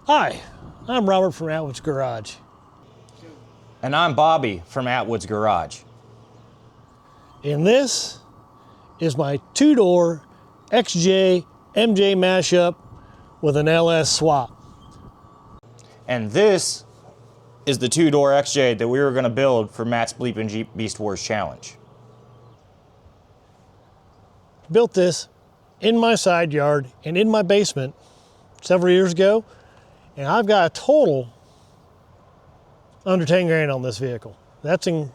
Hi, I'm Robert from Atwood's Garage. And I'm Bobby from Atwood's Garage. And this is my two-door XJ MJ mashup with an LS swap. And this is the two-door XJ that we were going to build for Matt's Bleepingjeep Beast Wars Challenge. Built this in my side yard and in my basement several years ago, and I've got a total under 10 grand on this vehicle. That's in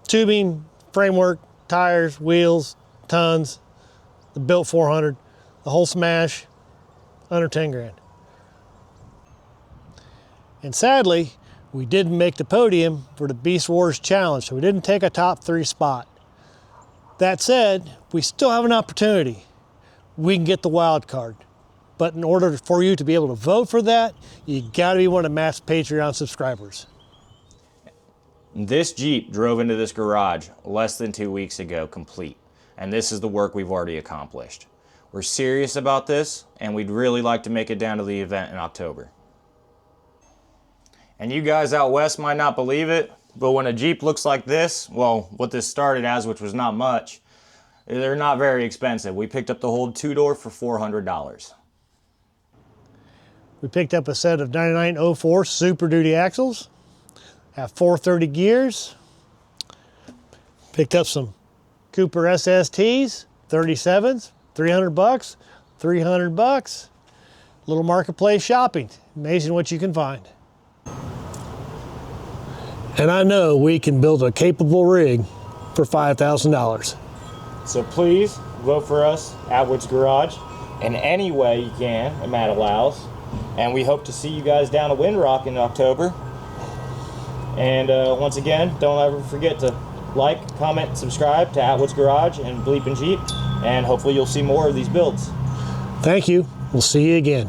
tubing, framework, tires, wheels, tons, the built 400, the whole smash, under 10 grand. And sadly, we didn't make the podium for the Beast Wars Challenge, so we didn't take a top 3 spot. That said, we still have an opportunity. We can get the wild card. But in order for you to be able to vote for that, you gotta be one of Matt's Patreon subscribers. This Jeep drove into this garage less than 2 weeks ago complete. And this is the work we've already accomplished. We're serious about this, and we'd really like to make it down to the event in October. And you guys out west might not believe it, but when a Jeep looks like this, well, what this started as, which was not much, they're not very expensive. We picked up the whole two-door for $400. We picked up a set of 9904 Super Duty axles, have 430 gears, picked up some Cooper SSTs, 37s, 300 bucks, 300 bucks. Little marketplace shopping. Amazing what you can find. And I know we can build a capable rig for $5,000. So please vote for us, Atwood's Garage, in any way you can, and Matt allows. And we hope to see you guys down at Windrock in October. And once again, don't ever forget to like, comment, subscribe to Atwood's Garage and Bleepingjeep, and hopefully you'll see more of these builds. Thank you. We'll see you again.